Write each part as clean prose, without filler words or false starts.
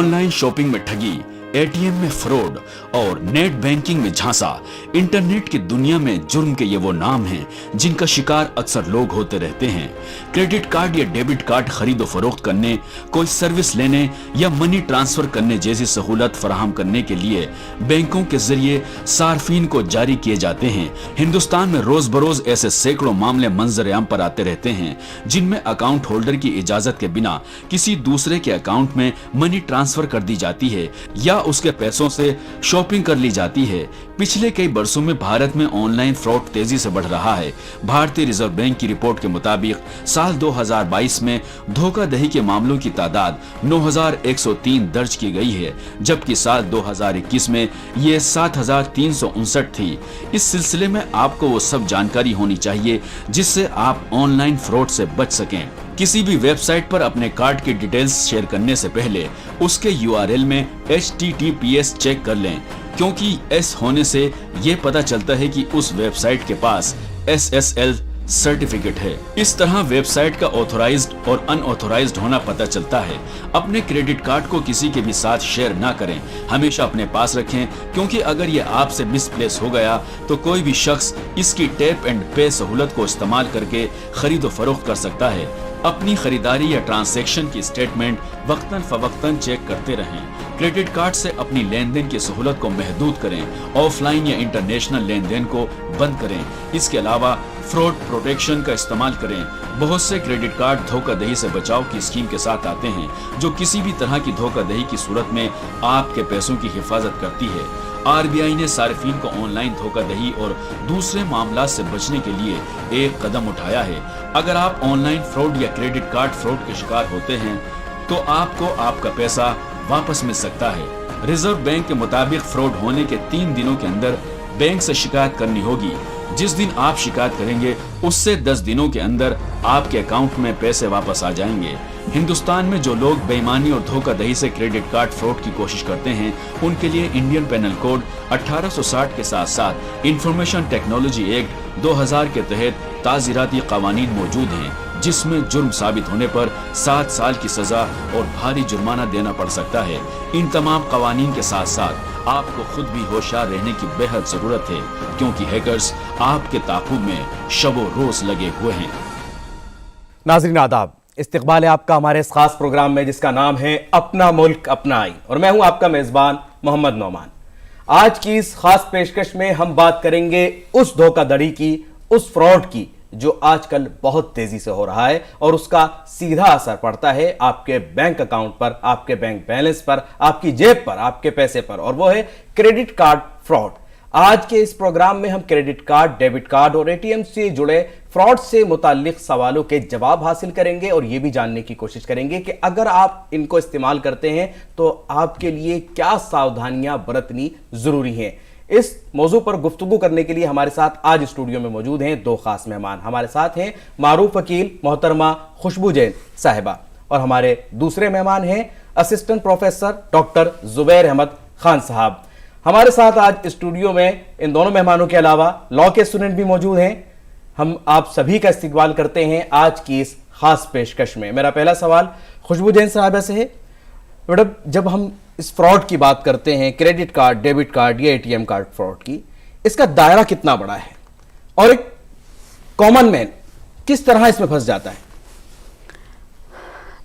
Online shopping में ठगी, ATM में फ्रॉड और नेट बैंकिंग में झांसा। इंटरनेट की दुनिया में जुर्म के ये वो नाम हैं जिनका शिकार अक्सर लोग होते रहते हैं। क्रेडिट कार्ड या डेबिट कार्ड खरीदो फरोख्त करने, कोई सर्विस लेने या मनी ट्रांसफर करने जैसी सहूलत फराहम करने के लिए बैंकों के जरिए सार्फिन को जारी किए जाते हैं। हिंदुस्तान में रोज बरोज ऐसे सैकड़ों मामले मंजर-ए-आम पर आते रहते हैं जिनमें अकाउंट होल्डर की इजाजत के बिना किसी दूसरे के अकाउंट में मनी ट्रांसफर कर दी जाती है या उसके पैसों से शॉपिंग कर ली जाती है। पिछले कई वर्षों में भारत में ऑनलाइन फ्रॉड तेजी से बढ़ रहा है। भारतीय रिजर्व बैंक की रिपोर्ट के मुताबिक साल 2022 में धोखाधड़ी के मामलों की तादाद 9,103 दर्ज की गई है, जबकि साल 2021 में ये 7,359 थी। इस सिलसिले में आपको वो सब जानकारी होनी चाहिए जिससे आप ऑनलाइन फ्रॉड से बच सकें। किसी भी वेबसाइट पर अपने कार्ड की डिटेल्स शेयर करने से पहले उसके यूआरएल में HTTPS चेक कर लें, क्योंकि S होने से ये पता चलता है कि उस वेबसाइट के पास SSL सर्टिफिकेट है। इस तरह वेबसाइट का ऑथोराइज्ड और अनऑथोराइज्ड होना पता चलता है। अपने क्रेडिट कार्ड को किसी के भी साथ शेयर ना करें, हमेशा अपने पास रखें, क्योंकि अगर ये आपसे मिसप्लेस हो गया तो कोई भी शख्स इसकी टैप एंड पे सहूलत को इस्तेमाल करके खरीदो फरोख्त कर सकता है। अपनी खरीदारी या ट्रांजैक्शन की स्टेटमेंट वक्तन फवक्तन चेक करते रहें। क्रेडिट कार्ड से अपनी लेन देन की सहूलत को महदूद करें। ऑफलाइन या इंटरनेशनल लेन देन को बंद करें। इसके अलावा फ्रॉड प्रोटेक्शन का इस्तेमाल करें। बहुत से क्रेडिट कार्ड धोखाधड़ी से बचाव की स्कीम के साथ आते हैं, जो किसी भी तरह की धोखाधड़ी की सूरत में आपके पैसों की हिफाजत करती है। RBI ने सार्फिन को ऑनलाइन धोखाधड़ी और दूसरे मामलों से बचने के लिए एक कदम उठाया है। अगर आप ऑनलाइन फ्रॉड या क्रेडिट कार्ड फ्रॉड के शिकार होते हैं तो आपको आपका पैसा वापस मिल सकता है। रिजर्व बैंक के मुताबिक फ्रॉड होने के 3 दिनों के अंदर बैंक से शिकायत करनी होगी। जिस दिन आप शिकायत करेंगे उससे 10 दिनों के अंदर आपके अकाउंट में पैसे वापस आ जाएंगे। हिंदुस्तान में जो लोग बेईमानी और धोखाधड़ी से क्रेडिट कार्ड फ्रॉड की कोशिश करते हैं उनके लिए इंडियन पेनल कोड 1860 के साथ साथ इंफॉर्मेशन टेक्नोलॉजी एक्ट 2000 के तहत ताज़ीराती कवानीन मौजूद हैं, जिसमें जुर्म साबित होने पर 7 साल की सजा और भारी जुर्माना देना पड़ सकता है। इन तमाम कवानीन के साथ साथ आपको खुद भी होशियार रहने की बेहद जरूरत है, क्योंकि हैकर्स आपके ताक़ुब में शबो रोज लगे हुए हैं। नाज़रीन आदाब, इस्तकबाल है आपका हमारे इस खास प्रोग्राम में जिसका नाम है अपना मुल्क अपना आइन, और मैं हूं आपका मेजबान मोहम्मद नौमान। आज की इस खास पेशकश में हम बात करेंगे उस धोखाधड़ी की, उस फ्रॉड की जो आजकल बहुत तेजी से हो रहा है और उसका सीधा असर पड़ता है आपके बैंक अकाउंट पर, आपके बैंक बैलेंस पर, आपकी जेब पर, आपके पैसे पर, और वो है क्रेडिट कार्ड फ्रॉड। आज के इस प्रोग्राम में हम क्रेडिट कार्ड, डेबिट कार्ड और एटीएम से जुड़े फ्रॉड से मुताल्लिक सवालों के जवाब हासिल करेंगे और यह भी जानने की कोशिश करेंगे कि अगर आप इनको इस्तेमाल करते हैं तो आपके लिए क्या सावधानियां बरतनी जरूरी हैं। इस मौजू पर गुफ्तगू करने के लिए हमारे साथ आज स्टूडियो में मौजूद हैं 2 खास मेहमान। हमारे साथ हैं मारूफ वकील मोहतरमा खुशबू जैन साहिबा, और हमारे दूसरे मेहमान हैं assistant professor doctor Zubair Ahmad Khan साहब। हमारे साथ आज स्टूडियो में इन दोनों मेहमानों के अलावा लॉ के स्टूडेंट भी मौजूद हैं। हम आप सभी का इस्तकबाल करते हैं आज की इस खास पेशकश में। मेरा पहला सवाल खुशबू जैन साहिबा से है। मैडम, जब हम इस फ्रॉड की बात करते हैं, क्रेडिट कार्ड, डेबिट कार्ड या एटीएम कार्ड फ्रॉड की, इसका दायरा कितना बड़ा है और एक कॉमन मैन किस तरह इसमें फंस जाता है?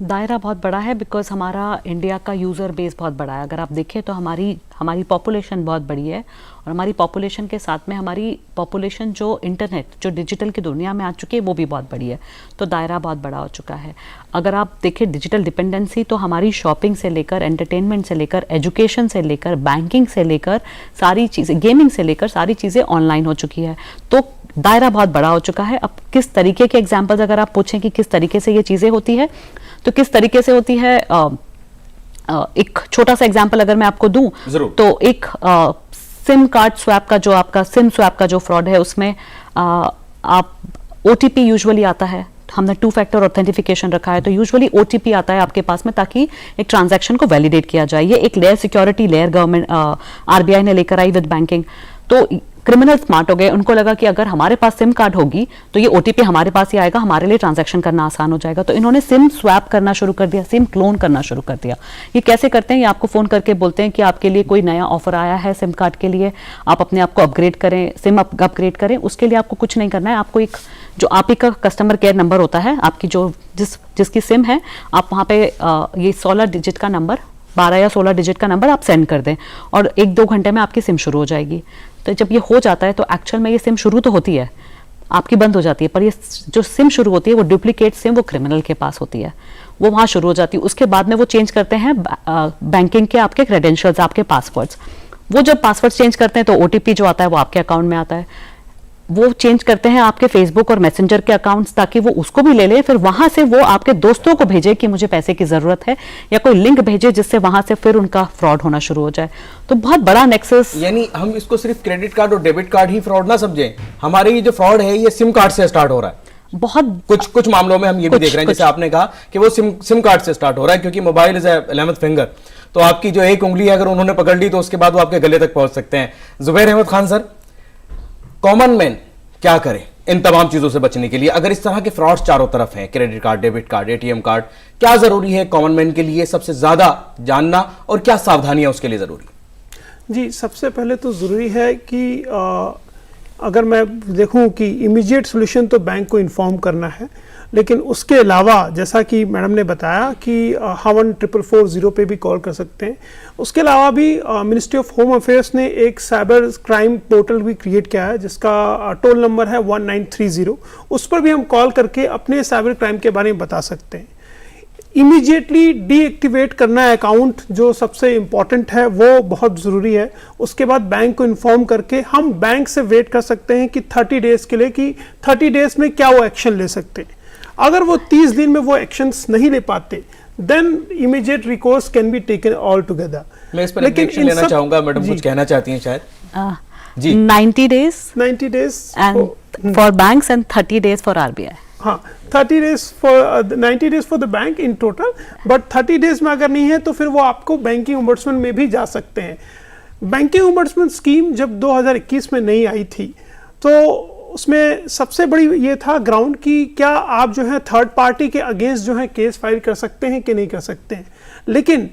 दायरा बहुत बड़ा है बिकॉज हमारा इंडिया का यूज़र बेस बहुत बड़ा है। अगर आप देखें तो हमारी पॉपुलेशन बहुत बड़ी है, और हमारी पॉपुलेशन के साथ में हमारी पॉपुलेशन जो इंटरनेट, जो डिजिटल की दुनिया में आ चुकी है, वो भी बहुत बड़ी है। तो दायरा बहुत बड़ा हो चुका है। अगर आप देखें डिजिटल डिपेंडेंसी, तो हमारी शॉपिंग से लेकर, एंटरटेनमेंट से लेकर, एजुकेशन से लेकर, बैंकिंग से लेकर, सारी चीज़ें, गेमिंग से लेकर सारी चीज़ें ऑनलाइन हो चुकी है। तो दायरा बहुत बड़ा हो चुका है। अब किस तरीके के एग्जाम्पल्स अगर आप पूछें कि किस तरीके से ये चीज़ें होती है, तो किस तरीके से होती है, एक छोटा सा एग्जांपल अगर मैं आपको दूं, तो एक सिम कार्ड स्वैप का, जो आपका सिम स्वैप का जो फ्रॉड है, उसमें आप OTP यूजुअली आता है। हमने 2 फैक्टर ऑथेंटिफिकेशन रखा है, तो यूजुअली OTP आता है आपके पास में ताकि एक ट्रांजैक्शन को वैलिडेट किया जाए। ये एक layer, security layer government RBI ने लेकर आई विद बैंकिंग। तो क्रिमिनल स्मार्ट हो गए, उनको लगा कि अगर हमारे पास सिम कार्ड होगी तो ये ओटीपी हमारे पास ही आएगा, हमारे लिए ट्रांजैक्शन करना आसान हो जाएगा। तो इन्होंने सिम स्वैप करना शुरू कर दिया, सिम क्लोन करना शुरू कर दिया। ये कैसे करते हैं? ये आपको फोन करके बोलते हैं कि आपके लिए कोई नया ऑफर आया है सिम कार्ड के लिए, आप अपने आप को अपग्रेड करें, सिम अपग्रेड करें। उसके लिए आपको कुछ नहीं करना है, आपको एक जो आप ही का कस्टमर केयर नंबर होता है, आपकी जो जिसकी सिम है, आप वहाँ पे ये 16 डिजिट का नंबर, 12 या 16 डिजिट का नंबर आप सेंड कर दें और 1-2 घंटे में आपकी सिम शुरू हो जाएगी। तो जब ये हो जाता है तो एक्चुअल में ये सिम शुरू तो होती है, आपकी बंद हो जाती है, पर ये जो सिम शुरू होती है वो डुप्लीकेट सिम वो क्रिमिनल के पास होती है, वो वहाँ शुरू हो जाती है। उसके बाद में वो चेंज करते हैं बैंकिंग के आपके क्रेडेंशियल्स, आपके पासवर्ड्स। वो जब पासवर्ड चेंज करते हैं तो ओटीपी जो आता है वो आपके अकाउंट में आता है। वो चेंज करते हैं आपके फेसबुक और मैसेंजर के अकाउंट्स ताकि वो उसको भी ले ले, फिर वहां से वो आपके दोस्तों को भेजे कि मुझे पैसे की जरूरत है, या कोई लिंक भेजे जिससे वहां से फिर उनका फ्रॉड होना शुरू हो जाए। तो बहुत बड़ा नेक्सस। यानी हम इसको सिर्फ क्रेडिट कार्ड और डेबिट कार्ड ही फ्रॉड ना समझें, हमारे ये जो फ्रॉड है ये सिम कार्ड से स्टार्ट हो रहा है। बहुत कुछ मामलों में हम ये भी देख रहे हैं, जैसे आपने कहा कि वो सिम कार्ड से स्टार्ट हो रहा है, क्योंकि मोबाइल इज 11th फिंगर, तो आपकी जो एक उंगली अगर उन्होंने पकड़ ली तो उसके बाद वो आपके गले तक पहुंच सकते हैं। Zubair Ahmad Khan sir, common man क्या करें इन तमाम चीजों से बचने के लिए? अगर इस तरह के फ्रॉड्स चारों तरफ हैं, credit card, debit card, ATM card, क्या जरूरी है कॉमन मैन के लिए सबसे ज्यादा जानना, और क्या सावधानियां उसके लिए जरूरी? जी, सबसे पहले तो ज़रूरी है कि अगर मैं देखूं कि इमीडिएट सोल्यूशन तो बैंक को इन्फॉर्म करना है, लेकिन उसके अलावा जैसा कि मैडम ने बताया कि 144440 पे भी कॉल कर सकते हैं। उसके अलावा भी मिनिस्ट्री ऑफ होम अफेयर्स ने एक साइबर क्राइम पोर्टल भी क्रिएट किया है जिसका टोल नंबर है 1930। उस पर भी हम कॉल करके अपने साइबर क्राइम के बारे में बता सकते हैं। इमीडिएटली डीएक्टिवेट करना है अकाउंट, जो सबसे इम्पॉर्टेंट है, वो बहुत ज़रूरी है। उसके बाद बैंक को इन्फॉर्म करके हम बैंक से वेट कर सकते हैं कि 30 डेज़ के लिए, कि 30 डेज़ में क्या वो एक्शन ले सकते हैं। अगर वो 30 दिन में वो एक्शंस नहीं ले पाते, then immediate recourse can be taken all together. मैं इस पर एक एक्शन लेना चाहूंगा, मैडम कुछ कहना चाहती हैं शायद? जी, 90 days for banks and 30 days for RBI। हाँ, 30 days for 90 days for the bank in total, but 30 days में अगर नहीं है तो फिर वो आपको बैंकिंग ओम्बड्समैन में भी जा सकते हैं। बैंकिंग ओम्बड्समैन स्कीम जब 2021 में नहीं आई थी तो उसमें सबसे बड़ी ये था ग्राउंड की क्या आप जो है थर्ड पार्टी के अगेंस्ट जो है केस फाइल कर सकते हैं कि नहीं कर सकते हैं। लेकिन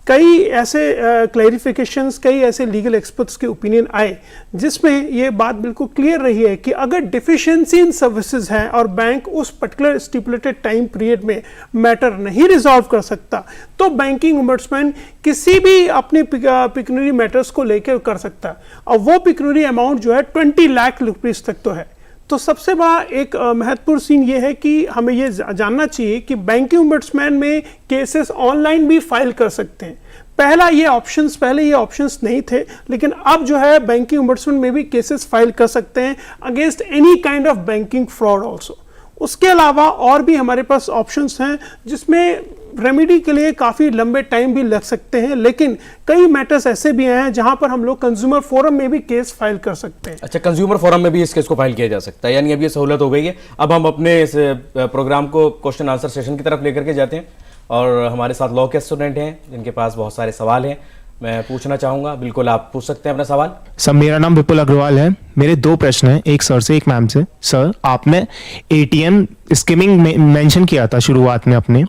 कई ऐसे क्लैरिफिकेशंस, कई ऐसे लीगल एक्सपर्ट्स के ओपिनियन आए जिसमें ये बात बिल्कुल क्लियर रही है कि अगर डिफिशिएंसी इन सर्विसेज है और बैंक उस पर्टिकुलर स्टिपुलेटेड टाइम पीरियड में मैटर नहीं रिजॉल्व कर सकता, तो बैंकिंग ओम्बड्समैन किसी भी अपने पिक्यूनरी मैटर्स को लेकर कर सकता है, और वो पिक्यूनरी अमाउंट जो है 20 लाख रुपीस तक तो है। तो सबसे बड़ा एक महत्वपूर्ण सीन ये है कि हमें ये जानना चाहिए कि बैंकिंग ओम्बड्समैन में केसेस ऑनलाइन भी फाइल कर सकते हैं। पहले ये ऑप्शंस नहीं थे, लेकिन अब जो है बैंकिंग ओम्बड्समैन में भी केसेस फाइल कर सकते हैं against any kind of banking fraud also. उसके अलावा और भी हमारे पास ऑप्शंस हैं जिसमें रेमेडी के लिए काफ़ी लंबे टाइम भी लग सकते हैं, लेकिन कई मैटर्स ऐसे भी हैं जहां पर हम लोग कंज्यूमर फोरम में भी केस फाइल कर सकते हैं। अच्छा, कंज्यूमर फोरम में भी इस केस को फाइल किया जा सकता है, यानी अब ये सहूलत हो गई है। अब हम अपने इस प्रोग्राम को क्वेश्चन आंसर सेशन की तरफ लेकर के जाते हैं, और हमारे साथ लॉ के स्टूडेंट हैं जिनके पास बहुत सारे सवाल हैं। मैं पूछना चाहूंगा, बिल्कुल आप पूछ सकते हैं अपना सवाल। सर, मेरा नाम विपुल अग्रवाल है। मेरे 2 प्रश्न हैं, एक सर से एक मैम से। सर, आपने एटीएम स्कीमिंग मेंशन किया था शुरुआत में अपने,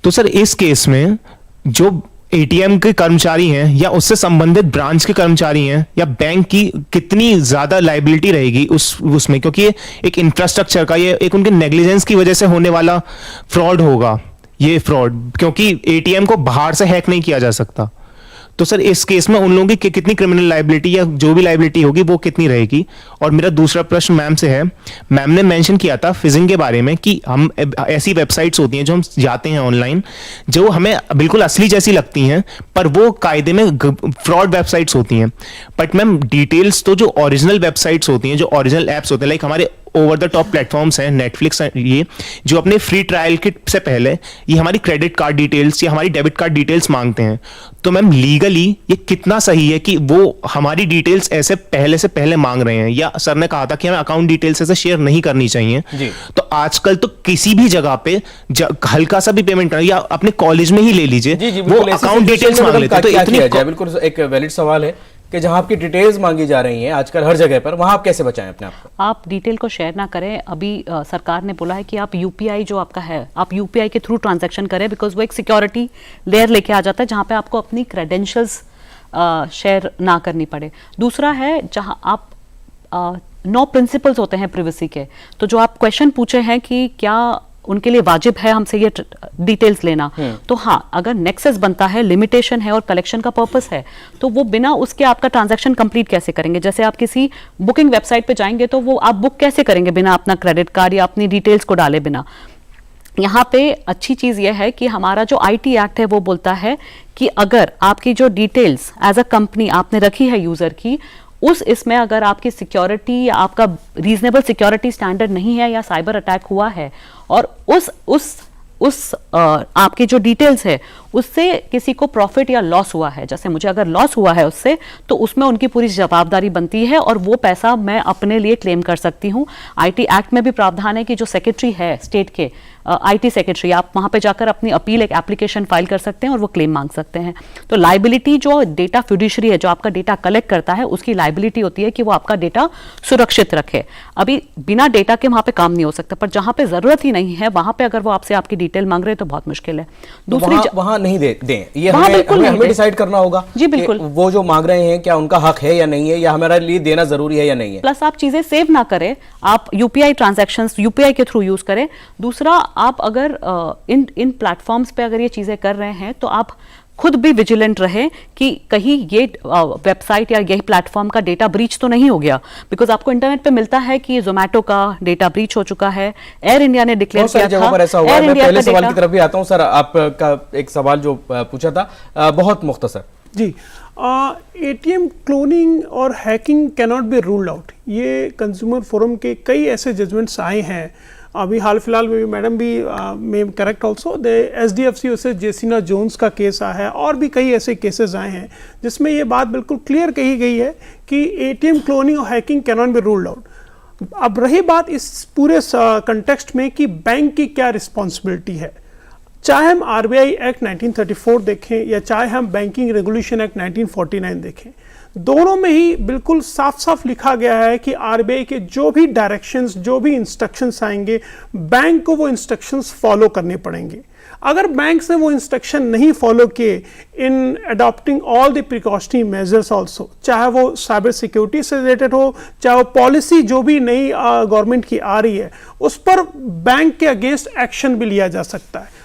तो सर इस केस में जो एटीएम के कर्मचारी हैं या उससे संबंधित ब्रांच के कर्मचारी हैं या बैंक की कितनी ज्यादा लायबिलिटी रहेगी उसमें, क्योंकि ये एक इंफ्रास्ट्रक्चर का, ये एक उनके नेग्लिजेंस की वजह से होने वाला फ्रॉड होगा ये फ्रॉड, क्योंकि एटीएम को बाहर से हैक नहीं किया जा सकता। तो सर इस केस में उन लोगों की कितनी क्रिमिनल लायबिलिटी या जो भी लायबिलिटी होगी वो कितनी रहेगी? और मेरा दूसरा प्रश्न मैम से है। मैम ने मेंशन किया था फिशिंग के बारे में कि हम ऐसी वेबसाइट्स होती हैं जो हम जाते हैं ऑनलाइन, जो हमें बिल्कुल असली जैसी लगती हैं पर वो कायदे में फ्रॉड वेबसाइट्स होती हैं। बट मैम डिटेल्स तो जो ओरिजिनल वेबसाइट्स होती हैं, जो ओरिजिनल ऐप्स होते हैं, लाइक हमारे ओवर द टॉप प्लेटफॉर्म्स हैं, नेटफ्लिक्स, ये जो अपने फ्री ट्रायल के से पहले ये हमारी क्रेडिट कार्ड डिटेल्स या हमारी डेबिट कार्ड डिटेल्स मांगते हैं। तो मैम लीगली ये कितना सही है कि वो हमारी डिटेल्स ऐसे पहले मांग रहे हैं, या सर ने कहा था कि हमें अकाउंट डिटेल्स ऐसे शेयर नहीं करनी चाहिए जी। तो आजकल तो किसी भी जगह पे हल्का सा भी पेमेंट या अपने कॉलेज में ही ले लीजिए, वो अकाउंट डिटेल्स मांग लेते हैं। तो इतनी बिल्कुल एक वैलिड सवाल है कि जहां आपकी डिटेल्स मांगी जा रही हैं आजकल हर जगह पर, वहां आप कैसे बचाएं अपने आप को? आप डिटेल को शेयर ना करें। अभी सरकार ने बोला है कि आप यूपीआई जो आपका है, आप यूपीआई के थ्रू ट्रांजैक्शन करें, बिकॉज वो एक सिक्योरिटी लेयर लेके आ जाता है जहां पे आपको अपनी क्रेडेंशियल्स शेयर ना करनी पड़े। दूसरा है जहां आप 9 प्रिंसिपल्स होते हैं प्रिवेसी के, तो जो आप क्वेश्चन पूछे हैं कि क्या उनके लिए वाजिब है हमसे ये डिटेल्स लेना, तो हाँ, अगर नेक्सस बनता है, लिमिटेशन है और कलेक्शन का पर्पस है, तो वो बिना उसके आपका ट्रांजैक्शन कंप्लीट कैसे करेंगे? जैसे आप किसी बुकिंग वेबसाइट पे जाएंगे तो वो आप बुक कैसे करेंगे बिना अपना क्रेडिट कार्ड या अपनी डिटेल्स को डाले बिना? यहाँ पे अच्छी चीज ये है कि हमारा जो आईटी एक्ट है वो बोलता है कि अगर आपकी जो डिटेल्स एज अ कंपनी आपने रखी है यूजर की, उस इसमें अगर आपकी सिक्योरिटी या आपका रीजनेबल सिक्योरिटी स्टैंडर्ड नहीं है या साइबर अटैक हुआ है और उस आपकी जो डिटेल्स है उससे किसी को प्रॉफिट या लॉस हुआ है, जैसे मुझे अगर लॉस हुआ है उससे, तो उसमें उनकी पूरी जवाबदारी बनती है और वो पैसा मैं अपने लिए क्लेम कर सकती हूँ। आईटी एक्ट में भी प्रावधान है कि जो सेक्रेटरी है स्टेट के, आईटी सेक्रेटरी, आप वहां पे जाकर अपनी अपील, एक एप्लीकेशन फाइल कर सकते हैं और वो क्लेम मांग सकते हैं। तो लाइबिलिटी जो डेटा फिड्यूशरी है, जो आपका डेटा कलेक्ट करता है, उसकी लाइबिलिटी होती है कि वो आपका डेटा सुरक्षित रखे। अभी बिना डेटा के वहां पे काम नहीं हो सकता, पर जहां पे जरूरत ही नहीं है वहां पे अगर वो आपसे आपकी डिटेल मांग रहे हैं तो बहुत मुश्किल है। दूसरी वहां नहीं दें, ये वहां बिल्कुल हमें डिसाइड करना होगा। जी बिल्कुल, वो जो मांग रहे हैं क्या उनका हक है या नहीं है, या हमारे लिए देना जरूरी है या नहीं है। प्लस आप चीजें सेव ना करें, आप यूपीआई ट्रांजैक्शंस यूपीआई के थ्रू यूज करें। दूसरा, आप अगर इन प्लेटफॉर्म्स पे अगर ये चीजें कर रहे हैं तो आप खुद भी विजिलेंट रहे कि कहीं ये वेबसाइट या यही प्लेटफॉर्म का डेटा ब्रीच तो नहीं हो गया, बिकॉज आपको इंटरनेट पे मिलता है कि जोमेटो का डेटा ब्रीच हो चुका है, एयर इंडिया ने डिक्लेयर किया था। पर ऐसा हुआ है। मैं पहले सवाल की तरफ भी आता हूं सर, आपका एक सवाल जो पूछा था बहुत मुख्तसर। जी, एटीएम क्लोनिंग और hacking can not be ruled out. ये कंज्यूमर फोरम के कई ऐसे जजमेंट्स आए हैं, अभी हाल फिलहाल में भी मैडम भी में करेक्ट ऑल्सो SDFC से जेसिना जोन्स का केस आया है और भी कई ऐसे केसेस आए हैं जिसमें ये बात बिल्कुल क्लियर कही गई है कि एटीएम क्लोनिंग और hacking can not be ruled out. अब रही बात इस पूरे कंटेक्स्ट में कि बैंक की क्या रिस्पॉन्सिबिलिटी है, चाहे हम RBI एक्ट 1934 देखें या चाहे हम बैंकिंग रेगुलेशन एक्ट 1949 देखें, दोनों में ही बिल्कुल साफ साफ लिखा गया है कि RBI के जो भी डायरेक्शंस, जो भी इंस्ट्रक्शंस आएंगे, बैंक को वो इंस्ट्रक्शंस फॉलो करने पड़ेंगे। अगर बैंक से वो इंस्ट्रक्शन नहीं फॉलो किए in adopting all the precautionary measures also, चाहे वो साइबर सिक्योरिटी से रिलेटेड हो, चाहे वो पॉलिसी जो भी नई गवर्नमेंट की आ रही है, उस पर बैंक के अगेंस्ट एक्शन भी लिया जा सकता है,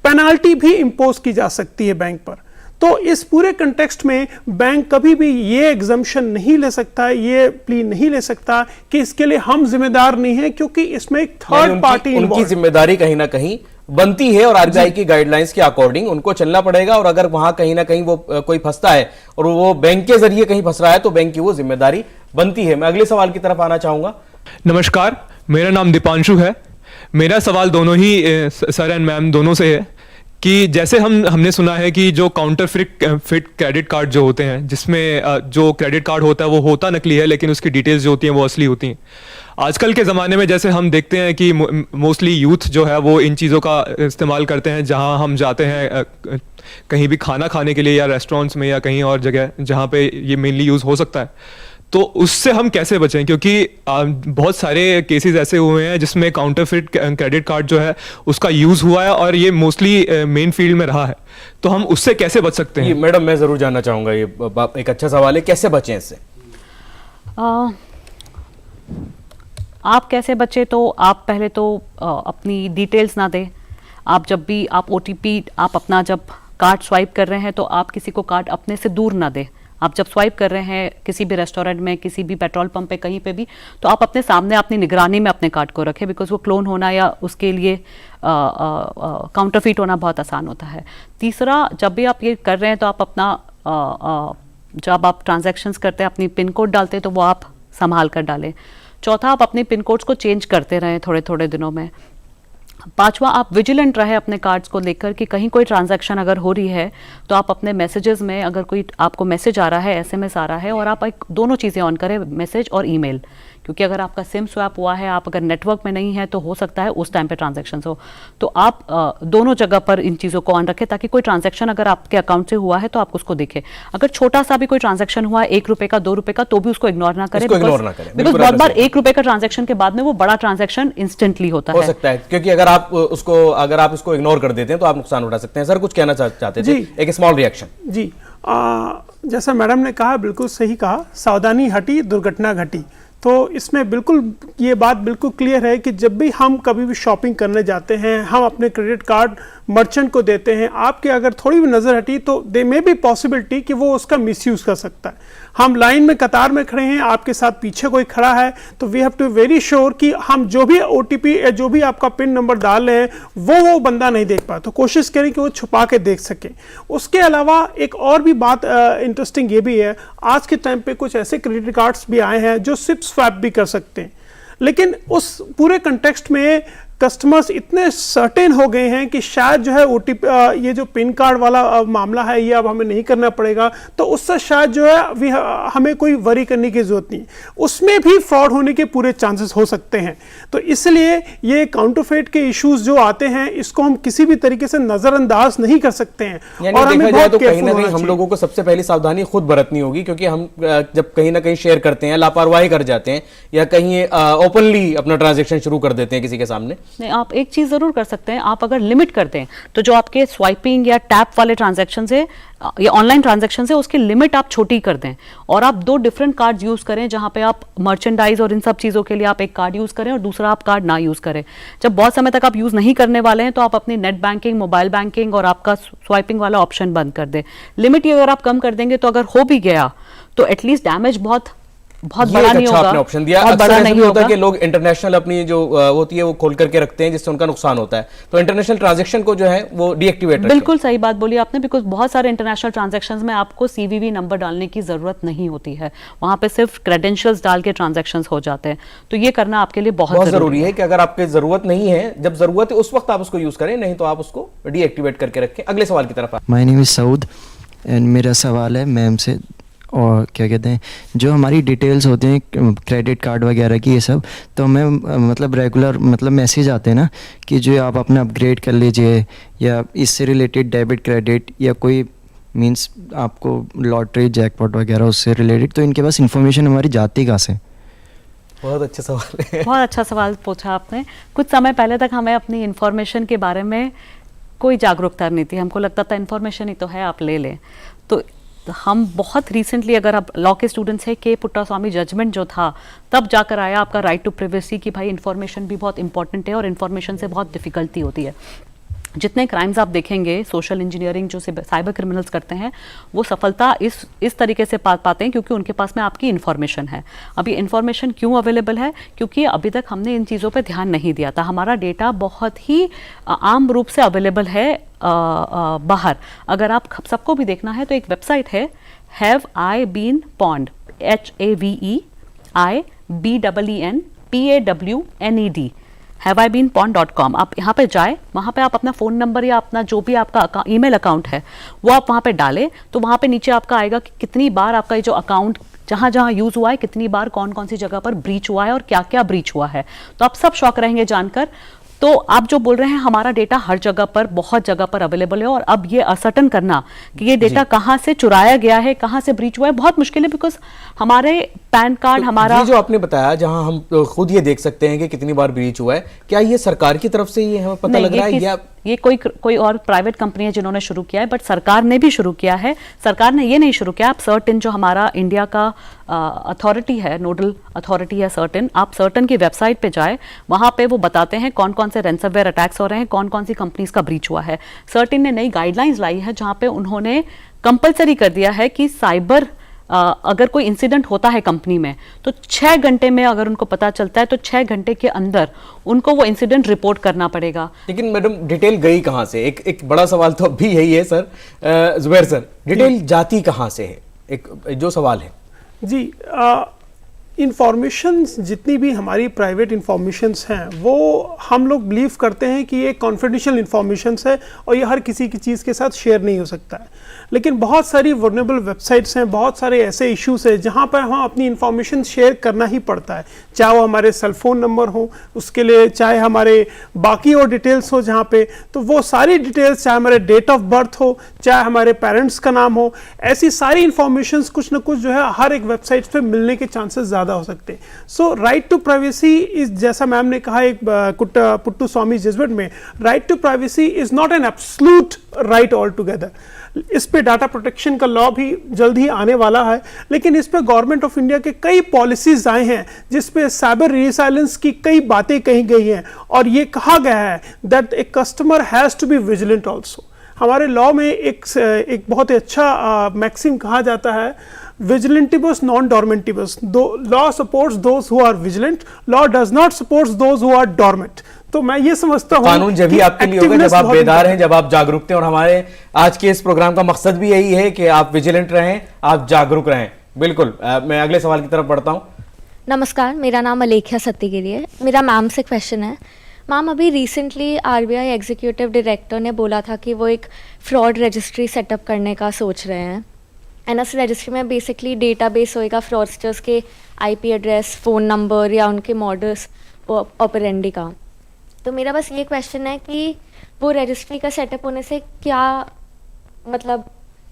पेनाल्टी भी इंपोज की जा सकती है बैंक पर। तो इस पूरे कंटेक्स्ट में बैंक कभी भी ये एग्जम्पशन नहीं ले सकता, ये प्ली नहीं ले सकता कि इसके लिए हम जिम्मेदार नहीं हैं, क्योंकि इसमें एक थर्ड पार्टी उनकी जिम्मेदारी कहीं ना कहीं बनती है और RBI की गाइडलाइंस के अकॉर्डिंग उनको चलना पड़ेगा। और अगर वहां कहीं ना कहीं वो कोई फंसता है और वो बैंक के जरिए कहीं फंस रहा है तो बैंक की वो जिम्मेदारी बनती है। मैं अगले सवाल की तरफ आना चाहूंगा। नमस्कार, मेरा नाम दीपांशु है। मेरा सवाल दोनों ही सर एंड मैम दोनों से है कि जैसे हमने सुना है कि जो काउंटर फिट क्रेडिट कार्ड जो होते हैं, जिसमें जो क्रेडिट कार्ड होता है वो होता नकली है लेकिन उसकी डिटेल्स जो होती हैं वो असली होती हैं। आजकल के ज़माने में जैसे हम देखते हैं कि मोस्टली यूथ जो है वो इन चीज़ों का इस्तेमाल करते हैं। जहां हम जाते हैं कहीं भी खाना खाने के लिए या रेस्टोरेंट्स में या कहीं और जगह जहां पे ये मेनली यूज़ हो सकता है, तो उससे हम कैसे बचें? क्योंकि बहुत सारे केसेस ऐसे हुए हैं जिसमें काउंटरफिट क्रेडिट कार्ड जो है उसका यूज़ हुआ है और ये मोस्टली मेन फील्ड में रहा है, तो हम उससे कैसे बच सकते हैं? मैडम, मैं ज़रूर जानना चाहूँगा, ये एक अच्छा सवाल है, कैसे बचें इससे? आप कैसे बचे? तो आप पहले तो अपनी डिटेल्स ना दें। आप जब भी आप OTP आप अपना जब कार्ड स्वाइप कर रहे हैं तो आप किसी को कार्ड अपने से दूर ना दें। आप जब स्वाइप कर रहे हैं किसी भी रेस्टोरेंट में, किसी भी पेट्रोल पंप पे, कहीं पे भी, तो आप अपने सामने अपनी निगरानी में अपने कार्ड को रखें, बिकॉज वो क्लोन होना या उसके लिए काउंटरफीट होना बहुत आसान होता है। तीसरा, जब भी आप ये कर रहे हैं तो आप अपना जब आप ट्रांजैक्शंस करते हैं अपनी पिन कोड डालते हैं तो वो आप संभाल कर डालें। चौथा, आप अपने पिन कोड्स को चेंज करते रहें थोड़े थोड़े दिनों में। पांचवा, आप विजिलेंट रहे अपने कार्ड्स को लेकर कि कहीं कोई ट्रांजैक्शन अगर हो रही है तो आप अपने मैसेजेस में अगर कोई आपको मैसेज आ रहा है, SMS आ रहा है, और आप दोनों चीज़ें ऑन करें, मैसेज और ईमेल, क्योंकि अगर आपका सिम स्वैप हुआ है, आप अगर नेटवर्क में नहीं है, तो हो सकता है उस टाइम पे ट्रांजैक्शन हो। तो आप दोनों जगह पर इन चीज़ों को ऑन रखें, ताकि कोई ट्रांजैक्शन अगर आपके अकाउंट से हुआ है तो आप उसको देखें। अगर छोटा सा भी कोई ट्रांजैक्शन हुआ है, 1 रुपए का, 2 रुपए का, तो भी उसको इग्नोर ना करें, बिकॉज बहुत बार 1 रुपए का ट्रांजैक्शन के बाद में वो बड़ा ट्रांजैक्शन इंस्टेंटली होता हो सकता है, क्योंकि अगर आप उसको इग्नोर कर देते हैं तो आप नुकसान उठा सकते हैं। सर कुछ कहना चाहते थे, एक स्मॉल रिएक्शन। जी, जैसा मैडम ने कहा, बिल्कुल सही कहा, सावधानी हटी दुर्घटना घटी। तो इसमें बिल्कुल ये बात बिल्कुल क्लियर है कि जब भी हम कभी भी शॉपिंग करने जाते हैं, हम अपने क्रेडिट कार्ड मर्चेंट को देते हैं, आपके अगर थोड़ी भी नज़र हटी तो दे मे बी पॉसिबिलिटी कि वो उसका मिसयूज़ कर सकता है। हम लाइन में कतार में खड़े हैं, आपके साथ पीछे कोई खड़ा है, तो we have to very sure कि हम जो भी OTP या जो भी आपका पिन नंबर डाल रहे हैं वो बंदा नहीं देख पाए, तो कोशिश करें कि वो छुपा के देख सके। उसके अलावा एक और भी बात इंटरेस्टिंग ये भी है, आज के टाइम पे कुछ ऐसे क्रेडिट कार्ड्स भी आए हैं जो सिप स्वैप भी कर सकते हैं, लेकिन उस पूरे कंटेक्स्ट में कस्टमर्स इतने सर्टेन हो गए हैं कि शायद जो है OTP ये जो पिन कार्ड वाला मामला है ये अब हमें नहीं करना पड़ेगा, तो उससे शायद जो है हमें कोई वरी करने की जरूरत नहीं, उसमें भी फ्रॉड होने के पूरे चांसेस हो सकते हैं। तो इसलिए ये काउंटरफेट के इश्यूज जो आते हैं इसको हम किसी भी तरीके से नजरअंदाज नहीं कर सकते हैं। और हमें बहुत कहीं ना कहीं हम लोगों को सबसे पहली सावधानी खुद बरतनी होगी, क्योंकि हम जब कहीं ना कहीं शेयर करते हैं, लापरवाही कर जाते हैं या कहीं ओपनली अपना ट्रांजेक्शन शुरू कर देते हैं किसी के सामने। नहीं, आप एक चीज जरूर कर सकते हैं, आप अगर लिमिट कर दें तो जो आपके स्वाइपिंग या टैप वाले ट्रांजैक्शन है या ऑनलाइन ट्रांजैक्शन है उसकी लिमिट आप छोटी कर दें, और आप 2 डिफरेंट कार्ड यूज करें, जहां पे आप मर्चेंडाइज और इन सब चीजों के लिए आप एक कार्ड यूज करें और दूसरा आप कार्ड ना यूज करें। जब बहुत समय तक आप यूज नहीं करने वाले हैं तो आप अपनी नेट बैंकिंग, मोबाइल बैंकिंग और आपका स्वाइपिंग वाला ऑप्शन बंद कर दें। लिमिट अगर आप कम कर देंगे तो अगर हो भी गया तो एटलीस्ट डैमेज बहुत बड़ा नहीं होगा। आपने ऑप्शन दिया, बहुत बड़ा नहीं होता कि लोग इंटरनेशनल अपनी जो होती है वो खोल करके रखते हैं, जिससे उनका नुकसान होता है, तो इंटरनेशनल ट्रांजैक्शन को जो है वो डीएक्टिवेट रखें। बिल्कुल सही बात बोली आपने, बिकॉज बहुत सारे इंटरनेशनल ट्रांजैक्शंस में आपको CVV नंबर डालने की जरूरत नहीं होती है, वहां पे सिर्फ क्रेडेंशियल्स डाल के ट्रांजैक्शंस हो जाते हैं। तो ये करना आपके लिए बहुत जरूरी है कि अगर आपके जरूरत नहीं है, जब जरूरत है उस वक्त आप उसको यूज करें, नहीं तो आप उसको डीएक्टिवेट करके रखें। अगले सवाल की तरफ। My name is Saud and मेरा सवाल है मैम से, और क्या कहते हैं, जो हमारी डिटेल्स होती हैं क्रेडिट कार्ड वगैरह की, ये सब तो हमें मतलब रेगुलर मतलब मैसेज आते हैं ना कि जो आप अपना अपग्रेड कर लीजिए, या इससे रिलेटेड डेबिट क्रेडिट या कोई मींस आपको लॉटरी जैकपॉट वगैरह उससे रिलेटेड, तो इनके पास इंफॉर्मेशन हमारी जाती कहाँ से? बहुत अच्छा सवाल है। बहुत अच्छा सवाल पूछा आपने। कुछ समय पहले तक हमें अपनी इंफॉर्मेशन के बारे में कोई जागरूकता नहीं थी, हमको लगता था इंफॉर्मेशन ही तो है, आप ले लें। तो हम बहुत रिसेंटली, अगर आप लॉ के स्टूडेंट्स हैं, के पुट्टास्वामी जजमेंट जो था तब जाकर आया आपका राइट टू प्राइवेसी की भाई इंफॉर्मेशन भी बहुत इंपॉर्टेंट है और इंफॉर्मेशन से बहुत डिफिकल्टी होती है। जितने क्राइम्स आप देखेंगे, सोशल इंजीनियरिंग जो साइबर क्रिमिनल्स करते हैं, वो सफलता इस तरीके से पाते हैं क्योंकि उनके पास में आपकी इन्फॉर्मेशन है। अब ये इन्फॉर्मेशन क्यों अवेलेबल है? क्योंकि अभी तक हमने इन चीज़ों पे ध्यान नहीं दिया था। हमारा डेटा बहुत ही आम रूप से अवेलेबल है बाहर। अगर आप सबको भी देखना है तो एक वेबसाइट है have I been pawned, HAVEIBEENPAWNED, haveibeenpond.com। आप यहाँ पे जाए, वहाँ पे आप अपना फ़ोन नंबर या अपना जो भी आपका ईमेल अकाउंट है वो आप वहाँ पे डालें, तो वहाँ पे नीचे आपका आएगा कि कितनी बार आपका ये जो अकाउंट जहाँ जहाँ यूज़ हुआ है, कितनी बार कौन कौन सी जगह पर ब्रीच हुआ है और क्या क्या ब्रीच हुआ है। तो आप सब शॉक रहेंगे जानकर। तो आप जो बोल रहे हैं, हमारा डेटा हर जगह पर, बहुत जगह पर अवेलेबल है, और अब ये असर्टन करना कि ये डेटा कहाँ से चुराया गया है, कहाँ से ब्रीच हुआ है, बहुत मुश्किल है। बिकॉज हमारे पैन कार्ड तो हमारा, ये जो आपने बताया, जहां हम खुद ये देख सकते हैं कि कितनी बार ब्रीच हुआ है, क्या ये सरकार की तरफ से ये हमें पता लग रहा है या ये कोई और प्राइवेट कंपनी है जिन्होंने शुरू किया है? बट सरकार ने भी शुरू किया है। सरकार ने ये नहीं शुरू किया, आप सर्टिन जो हमारा इंडिया का अथॉरिटी है, नोडल अथॉरिटी है सर्टिन, आप सर्टिन की वेबसाइट पे जाए, वहां पे वो बताते हैं कौन कौन से रैंसमवेयर अटैक्स हो रहे हैं, कौन कौन सी कंपनीज का ब्रीच हुआ है। सर्टिन ने नई गाइडलाइंस लाई है जहां पे उन्होंने कंपलसरी कर दिया है कि साइबर अगर कोई इंसिडेंट होता है कंपनी में तो 6 घंटे में अगर उनको पता चलता है तो 6 घंटे के अंदर उनको वो इंसिडेंट रिपोर्ट करना पड़ेगा। लेकिन मैडम डिटेल गई कहां से? एक बड़ा सवाल तो अब भी यही है सर, जुबैर सर, डिटेल जाती कहां से है, एक जो सवाल है जी। इंफॉर्मेशन जितनी भी हमारी प्राइवेट इंफॉर्मेशंस हैं वो हम लोग बिलीव करते हैं कि ये कॉन्फिडेंशियल इंफॉर्मेशंस है और ये हर किसी की चीज़ के साथ शेयर नहीं हो सकता है। लेकिन बहुत सारी वल्नरेबल वेबसाइट्स हैं, बहुत सारे ऐसे इश्यूज हैं जहां पर हम अपनी इंफॉर्मेशन शेयर करना ही पड़ता है, चाहे वो हमारे सेल फोन नंबर हो उसके लिए, चाहे हमारे बाकी और डिटेल्स हो जहाँ पे, तो वो सारी डिटेल्स, चाहे हमारे डेट ऑफ बर्थ हो, चाहे हमारे पेरेंट्स का नाम हो, ऐसी सारी इंफॉर्मेशन कुछ ना कुछ जो है हर एक वेबसाइट पे मिलने के चांसेस ज़्यादा हो सकते हैं। So right to privacy is, जैसा मैम ने कहा एक पुट्टू स्वामी जजमेंट में, right to privacy is not an absolute right all together. इस पे डाटा प्रोटेक्शन का लॉ भी जल्द ही आने वाला है, लेकिन इस पे गवर्नमेंट ऑफ इंडिया के कई पॉलिसीज आए हैं जिस पे साइबर रिसाइलेंस की कई बातें कही गई हैं, और ये कहा गया है that a customer has to be vigilant also. हमारे लॉ में एक बहुत ही अच्छा मैक्सिम कहा जाता है, विजिलेंटिबस नॉन डॉर्मेंटिबस। Law supports those who are vigilant, law does not supports those who are dormant. तो मैं ये समझता हूं कानून जब भी आपके लिए होगा जब आप बेदार हैं, जब आप जागरूक थे, और हमारे आज के इस प्रोग्राम का मकसद भी यही है कि आप विजिलेंट रहें, आप जागरूक रहें। बिल्कुल। मैं अगले सवाल की तरफ बढ़ता हूं। नमस्कार, मेरा नाम अलेख्या सत्तीगिरी है। मेरा मैम से क्वेश्चन है। मैम, अभी रिसेंटली आरबीआई एग्जीक्यूटिव डायरेक्टर ने बोला था कि वो एक फ्रॉड रजिस्ट्री सेटअप करने का सोच रहे हैं, एंड उस रजिस्ट्री में बेसिकली डेटाबेस होएगा फ्रॉडस्टर्स के आईपी एड्रेस, फ़ोन नंबर या उनके मॉडल्स ऑपरेंडी का। तो मेरा बस ये क्वेश्चन है कि वो रजिस्ट्री का सेटअप होने से क्या, मतलब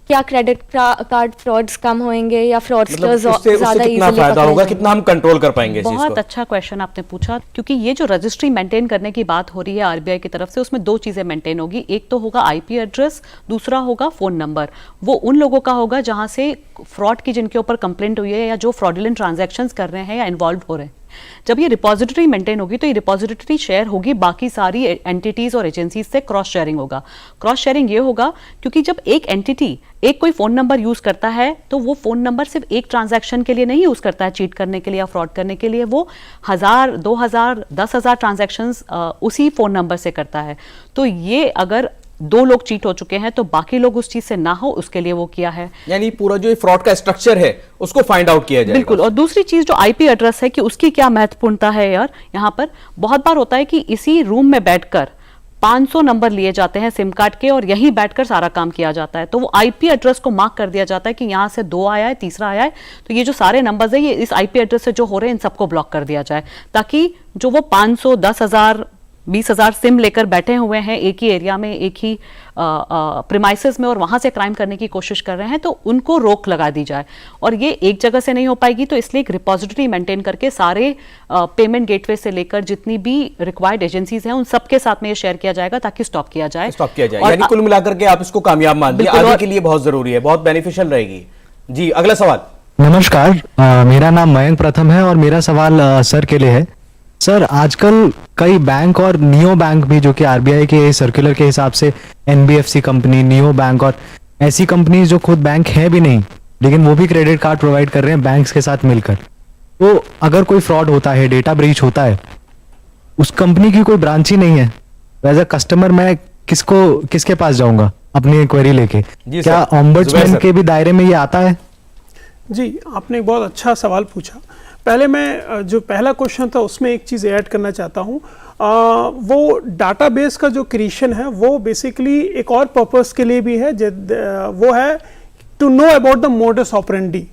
क्या क्रेडिट कार्ड फ्रॉड्स कम होंगे या फ्रॉडस्टर्स ज़्यादा कितना फायदा होगा, कितना हम कंट्रोल कर पाएंगे इस चीज को? बहुत अच्छा क्वेश्चन आपने पूछा, क्योंकि ये जो रजिस्ट्री मेंटेन करने की बात हो रही है आरबीआई की तरफ से, उसमें दो चीजें मेंटेन होगी। एक तो होगा आईपी एड्रेस, दूसरा होगा फोन नंबर। वो उन लोगों का होगा जहां से फ्रॉड की, जिनके ऊपर कंप्लेंट हुई है या जो फ्रॉडुलेंट ट्रांजैक्शंस कर रहे हैं या इन्वॉल्व हो रहे हैं। जब ये रिपोजिटरी मेंटेन होगी तो ये रिपोजिटरी शेयर होगी बाकी सारी एंटिटीज और एजेंसीज से, क्रॉस शेयरिंग होगा। क्रॉस शेयरिंग ये होगा क्योंकि जब एक एंटिटी एक कोई फोन नंबर यूज करता है तो वो फोन नंबर सिर्फ एक ट्रांजैक्शन के लिए नहीं यूज करता है, चीट करने के लिए या फ्रॉड करने के लिए, वो 1000, 2000, 10,000 ट्रांजैक्शंस उसी फोन नंबर से करता है। तो ये अगर दो लोग चीट हो चुके हैं तो बाकी लोग उस चीज से ना हो, उसके लिए वो किया है। यानी पूरा जो फ्रॉड का स्ट्रक्चर है उसको फाइंड आउट किया जाएगा। बिल्कुल। और दूसरी चीज जो आईपी एड्रेस है कि उसकी क्या महत्वपूर्णता है यार, यहाँ पर बहुत बार होता है कि इसी रूम में बैठकर 500 नंबर लिए जाते हैं सिम कार्ड के और यहीं बैठकर सारा काम किया जाता है। तो वो आईपी एड्रेस को मार्क कर दिया जाता है कि यहाँ से 2 आया है, तीसरा आया है, तो ये जो सारे नंबर्स है ये इस आईपी एड्रेस से जो हो रहे हैं इन सबको ब्लॉक कर दिया जाए, ताकि जो वो 500, 10,000, 20,000 सिम लेकर बैठे हुए हैं एक ही एरिया में, एक ही प्रीमाइसेस में, और वहां से क्राइम करने की कोशिश कर रहे हैं, तो उनको रोक लगा दी जाए। और ये एक जगह से नहीं हो पाएगी, तो इसलिए एक रिपोजिटरी मेंटेन करके सारे पेमेंट गेटवे से लेकर जितनी भी रिक्वायर्ड एजेंसीज हैं उन सबके साथ में ये शेयर किया जाएगा ताकि स्टॉप किया जाए। यानी कुल मिलाकर के आप इसको कामयाब मानते हैं, आगे के लिए बहुत जरूरी है, बहुत बेनिफिशियल रहेगी। जी, अगला सवाल। नमस्कार, मेरा नाम मयंक प्रथम है और मेरा सवाल सर के लिए है। सर, आजकल कई बैंक और नियो बैंक भी, जो कि आरबीआई के सर्कुलर के हिसाब से एनबीएफसी कंपनी, नियो बैंक और ऐसी कंपनीज जो खुद बैंक है भी नहीं लेकिन वो भी क्रेडिट कार्ड प्रोवाइड कर रहे हैं बैंक्स के साथ मिलकर। तो अगर कोई फ्रॉड होता है, डेटा ब्रीच होता है, उस कंपनी की कोई ब्रांच ही नहीं है, तो एज अ कस्टमर मैं किसके पास जाऊंगा अपनी क्वेरी लेके? क्या ऑम्बड्समैन के भी दायरे में ये आता है? जी, आपने एक बहुत अच्छा सवाल पूछा। पहले मैं जो पहला क्वेश्चन था उसमें एक चीज़ ऐड करना चाहता हूँ। वो डाटाबेस का जो क्रिएशन है वो बेसिकली एक और पर्पस के लिए भी है, वो है to know about the modus operandi.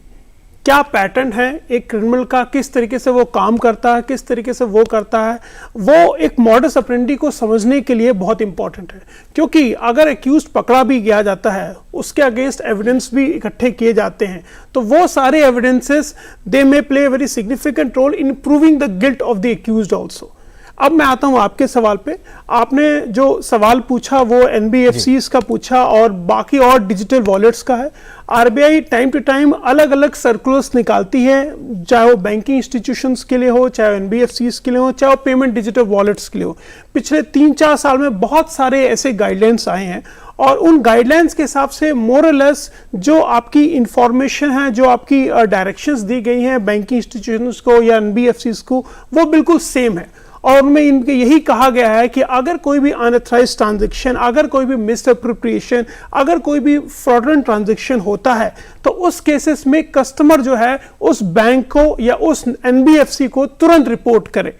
क्या पैटर्न है एक क्रिमिनल का, किस तरीके से वो काम करता है, किस तरीके से वो करता है, वो एक मॉडस ऑपरेंडी को समझने के लिए बहुत इंपॉर्टेंट है। क्योंकि अगर एक्यूज पकड़ा भी गया जाता है, उसके अगेंस्ट एविडेंस भी इकट्ठे किए जाते हैं, तो वो सारे evidences they may play very significant role in proving the guilt of the accused also. अब मैं आता हूं आपके सवाल पे। आपने जो सवाल पूछा वो एनबीएफसीज का पूछा और बाकी और डिजिटल वॉलेट्स का है। आरबीआई टाइम टू टाइम अलग अलग सर्कुलर्स निकालती है, चाहे वो बैंकिंग इंस्टीट्यूशंस के लिए हो, चाहे एनबीएफसीज के लिए हो, चाहे वो पेमेंट डिजिटल वॉलेट्स के लिए हो। पिछले 3-4 साल में बहुत सारे ऐसे गाइडलाइंस आए हैं और उन गाइडलाइंस के हिसाब से मोर और लेस जो आपकी इंफॉर्मेशन है, जो आपकी डायरेक्शंस दी गई हैं बैंकिंग इंस्टीट्यूशंस को या एनबीएफसीज को, वो बिल्कुल सेम है। और उनमें इनके यही कहा गया है कि अगर कोई भी अनऑथराइज्ड ट्रांजैक्शन, अगर कोई भी मिसअप्रोप्रिएशन, अगर कोई भी फ्रॉडुलेंट ट्रांजैक्शन होता है, तो उस केसेस में कस्टमर जो है उस बैंक को या उस एनबीएफसी को तुरंत रिपोर्ट करे।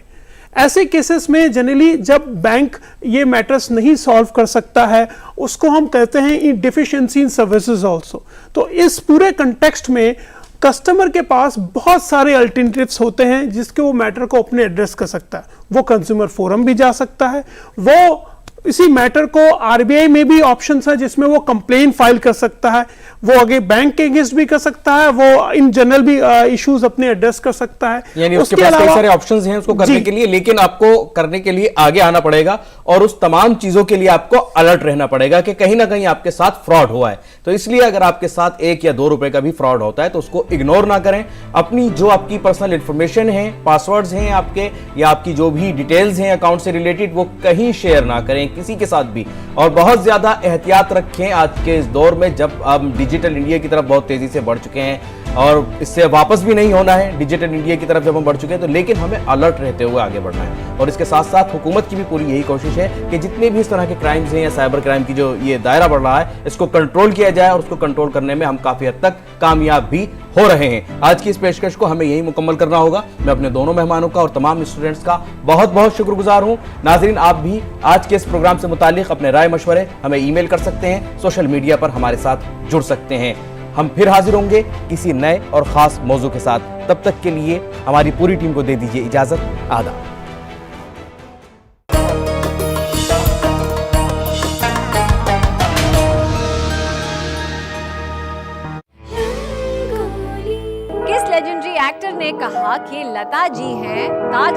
ऐसे केसेस में जनरली जब बैंक ये मैटर्स नहीं सॉल्व कर सकता है, उसको हम कहते हैं इन डिफिशिएंसी इन सर्विसेज आल्सो। तो इस पूरे कंटेक्स्ट में कस्टमर के पास बहुत सारे अल्टरनेटिव्स होते हैं जिसके वो मैटर को अपने एड्रेस कर सकता है। वो कंज्यूमर फोरम भी जा सकता है, वो इसी मैटर को आरबीआई में भी ऑप्शन है जिसमें वो कंप्लेन फाइल कर सकता है, वो आगे बैंक के अगेंस्ट भी कर सकता है, वो इन जनरल भी इश्यूज अपने एड्रेस कर सकता है। यानी उसके पास कई सारे ऑप्शंस हैं उसको करने के लिए, लेकिन आपको करने के लिए आगे आना पड़ेगा और उस तमाम चीजों के लिए आपको अलर्ट रहना पड़ेगा कि कहीं ना कहीं आपके साथ फ्रॉड हुआ है। तो इसलिए अगर आपके साथ 1 या 2 रुपए का भी फ्रॉड होता है तो उसको इग्नोर ना करें। अपनी जो आपकी पर्सनल इंफॉर्मेशन है, पासवर्ड्स हैं आपके या आपकी जो भी डिटेल्स हैं अकाउंट से रिलेटेड, वो कहीं शेयर ना करें किसी के साथ भी, और बहुत ज्यादा एहतियात रखें आज के इस दौर में जब हम डिजिटल इंडिया की तरफ बहुत तेजी से बढ़ चुके हैं और इससे वापस भी नहीं होना है। डिजिटल इंडिया की तरफ जब हम बढ़ चुके हैं तो लेकिन हमें अलर्ट रहते हुए आगे बढ़ना है। और इसके साथ साथ हुकूमत की भी पूरी यही कोशिश है कि जितने भी इस तरह के क्राइम्स हैं या साइबर क्राइम की जो ये दायरा बढ़ रहा है, इसको कंट्रोल किया जाए और उसको कंट्रोल करने में हम काफी हद तक कामयाब भी हो रहे हैं। आज की इस पेशकश को हमें यही मुकम्मल करना होगा। मैं अपने दोनों मेहमानों का और तमाम स्टूडेंट्स का बहुत बहुत शुक्रगुजार हूं। नाजरीन, आप भी आज के इस प्रोग्राम से मुतालिक अपने राय मशवरे हमें ईमेल कर सकते हैं, सोशल मीडिया पर हमारे साथ जुड़ सकते हैं। हम फिर हाजिर होंगे किसी नए और खास मौजू के साथ। तब तक के लिए हमारी पूरी टीम को दे दीजिए इजाजत। आदाब। किस लेजेंडरी एक्टर ने कहा कि लता जी हैं ताज